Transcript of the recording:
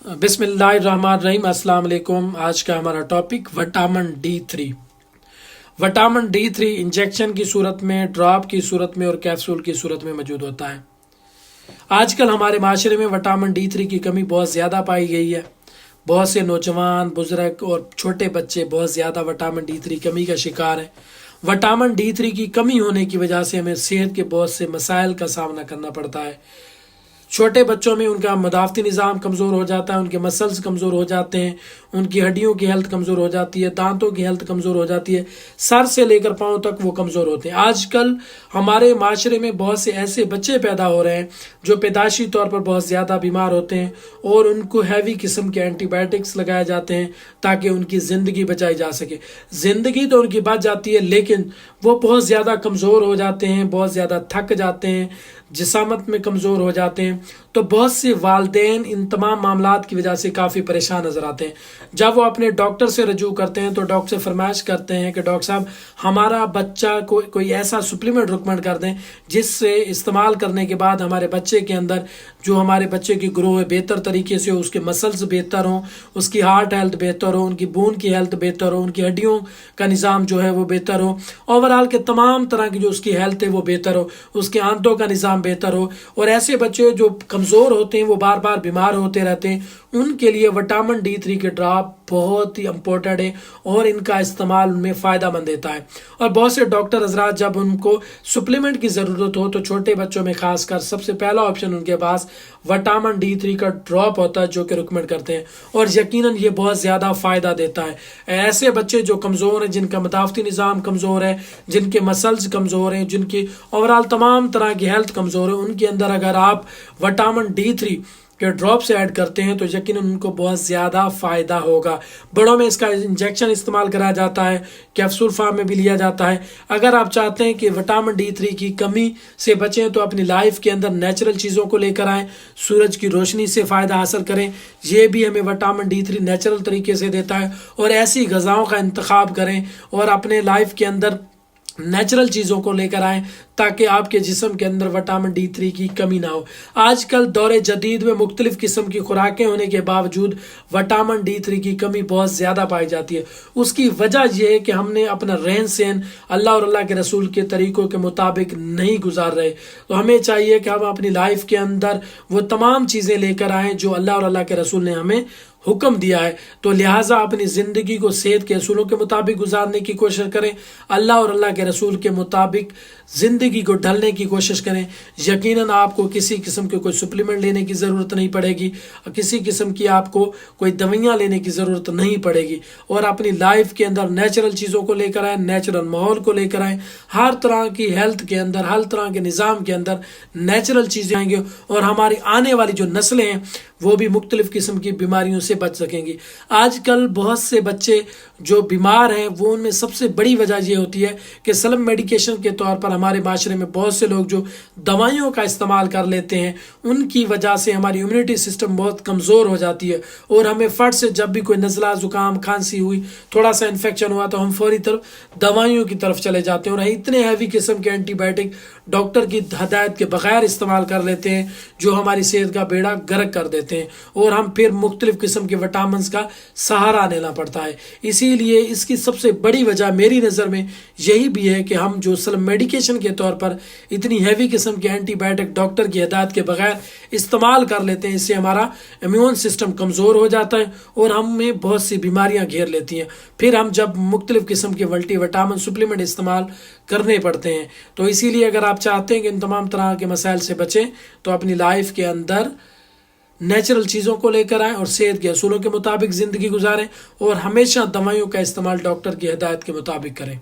बिस्मिल्लाहिर्रहमानिर्रहीम। अस्सलाम वालेकुम। आज का हमारा topic vitamin D3। Vitamin D3 injection की सूरत में, ड्रॉप की सूरत में और कैप्सूल की सूरत में मौजूद होता है। आजकल हमारे माशरे में विटामिन D3 की कमी बहुत ज़्यादा पाई गई है। बहुत से नौजवान, बुजुर्ग और छोटे बच्चे बहुत ज़्यादा विटामिन D3 कमी का शिकार हैं। विटामिन D3 की कमी होने की वजह से हमें सेहत के बहुत से मसाइल का सामना करना पड़ता है। छोटे बच्चों में उनका मदाफ़ती निज़ाम कमज़ोर हो जाता है, उनके मसल्स कमज़ोर हो जाते हैं, उनकी हड्डियों की हेल्थ कमज़ोर हो जाती है, दांतों की हेल्थ कमज़ोर हो जाती है, सर से लेकर पाँव तक वो कमज़ोर होते हैं। आजकल हमारे माशरे में बहुत से ऐसे बच्चे पैदा हो रहे हैं जो पैदाइशी तौर पर बहुत ज़्यादा बीमार होते हैं और उनको हैवी किस्म के एंटीबायोटिक्स लगाए जाते हैं ताकि उनकी ज़िंदगी बचाई जा सके। ज़िंदगी तो उनकी बच जाती है लेकिन वो बहुत ज़्यादा कमज़ोर हो जाते हैं, बहुत ज़्यादा थक जाते हैं, जिसामत में कमज़ोर हो जाते हैं। तो बहुत से वालिदैन इन तमाम मामलात की वजह से काफ़ी परेशान नज़र आते हैं। जब वो अपने डॉक्टर से रजू करते हैं तो डॉक्टर से फरमाइश करते हैं कि डॉक्टर साहब हमारा बच्चा को कोई ऐसा सप्लीमेंट रिकमेंड कर दें जिससे इस्तेमाल करने के बाद हमारे बच्चे के अंदर जो हमारे बच्चे की ग्रो है बेहतर तरीके से हो, उसके मसल्स बेहतर हों, उसकी हार्ट हेल्थ बेहतर हो, उनकी बोन की हेल्थ बेहतर हो, उनकी हड्डियों का निज़ाम जो है वो बेहतर हो, ओवरऑल के तमाम तरह की जो उसकी हेल्थ है वो बेहतर हो, उसके आंतों का निज़ाम बेहतर हो। और ऐसे बच्चे जो कमज़ोर होते हैं, वो बार बार बीमार होते रहते हैं, उनके लिए विटामिन D3 के ड्रॉप बहुत ही इम्पोर्टेंट है और इनका इस्तेमाल उनमें फ़ायदा मंद देता है। और बहुत से डॉक्टर हजरात जब उनको सप्लीमेंट की ज़रूरत हो तो छोटे बच्चों में खासकर सबसे पहला ऑप्शन उनके पास विटामिन D3 का ड्रॉप होता है जो कि रिकमेंड करते हैं और यकीनन ये बहुत ज़्यादा फ़ायदा देता है। ऐसे बच्चे जो कमज़ोर हैं, जिनका मदाफ़ती निज़ाम कमज़ोर है, जिनके मसल्स कमज़ोर हैं, जिनकी ओवरऑल तमाम तरह की हेल्थ कमज़ोर है, उनके अंदर अगर आप विटामिन D3 के ड्रॉप से ऐड करते हैं तो यकीनन उनको बहुत ज़्यादा फ़ायदा होगा। बड़ों में इसका इंजेक्शन इस्तेमाल कराया जाता है, कैप्सूल फार्म में भी लिया जाता है। अगर आप चाहते हैं कि विटामिन D3 की कमी से बचें तो अपनी लाइफ के अंदर नेचुरल चीज़ों को लेकर आएँ, सूरज की रोशनी से फ़ायदा हासिल करें, ये भी हमें विटामिन D3 नेचुरल तरीके से देता है। और ऐसी ग़िज़ाओं का इंतखाब करें और अपने लाइफ के अंदर नेचुरल चीज़ों को लेकर आएँ ताकि आपके जिस्म के अंदर विटामिन D3 की कमी ना हो। आजकल दौरे जदीद में मुख्तलिफ़ किस्म की खुराकें होने के बावजूद विटामिन D3 की कमी बहुत ज़्यादा पाई जाती है। उसकी वजह यह है कि हमने अपना रहन सहन अल्लाह और अल्लाह के रसूल के तरीक़ों के मुताबिक नहीं गुजार रहे। तो हमें चाहिए कि हम अपनी लाइफ के अंदर वो तमाम चीज़ें लेकर आएँ जो अल्लाह और अल्लाह के रसूल ने हमें हुक्म दिया है। तो लिहाजा अपनी ज़िंदगी को सेहत के असूलों के मुताबिक गुजारने की कोशिश करें, अल्लाह और अल्लाह के रसूल के मुताबिक ज़िंदगी को ढलने की कोशिश करें। यकीनन आपको किसी किस्म के कोई सप्लीमेंट लेने की ज़रूरत नहीं पड़ेगी, किसी किस्म की आपको कोई दवाइयाँ लेने की ज़रूरत नहीं पड़ेगी। और अपनी लाइफ के अंदर नेचुरल चीज़ों को लेकर आएँ, नेचुरल माहौल को लेकर आएँ, हर तरह की हेल्थ के अंदर, हर तरह के निज़ाम के अंदर नेचुरल चीज़ें आएंगी और हमारी आने वाली जो नस्लें हैं वो भी मुख्तलिफ़ किस्म की बीमारियों से बच सकेंगी। आजकल बहुत से बच्चे जो बीमार हैं वो उनमें सबसे बड़ी वजह ये होती है कि सेल्फ मेडिकेशन के तौर पर हमारे माशरे में बहुत से लोग जो दवाइयों का इस्तेमाल कर लेते हैं, उनकी वजह से हमारी इम्यूनिटी सिस्टम बहुत कमज़ोर हो जाती है और हमें फट से जब भी कोई नज़ला, ज़ुकाम, खांसी हुई, थोड़ा सा इन्फेक्शन हुआ तो हम फौरी तरफ दवाइयों की तरफ चले जाते हैं और इतने हैवी किस्म के एंटीबायोटिक डॉक्टर की हदायत के बगैर इस्तेमाल कर लेते हैं जो हमारी सेहत का बेड़ा गर्क कर देते हैं और हम फिर मुख्तलिफ़ किस्म के विटामिन का सहारा लेना पड़ता है। इसीलिए इसकी सबसे बड़ी वजह मेरी नज़र में यही भी है कि हम जो सेल्फ मेडिकेशन के तौर पर इतनी हैवी किस्म के एंटीबायोटिक डॉक्टर की हदायत के बगैर इस्तेमाल कर लेते हैं, इससे हमारा इम्यून सिस्टम कमज़ोर हो जाता है और हमें बहुत सी बीमारियां घेर लेती हैं। फिर हम जब मुख्तलिफ़ किस्म के मल्टीविटामिन सप्लीमेंट इस्तेमाल करने पड़ते हैं। तो इसीलिए अगर आप चाहते हैं कि इन तमाम तरह के मसाइल से बचें तो अपनी लाइफ के अंदर नेचुरल चीज़ों को लेकर आएँ और सेहत के असूलों के मुताबिक ज़िंदगी गुजारें और हमेशा दवाइयों का इस्तेमाल डॉक्टर की हिदायत के मुताबिक करें।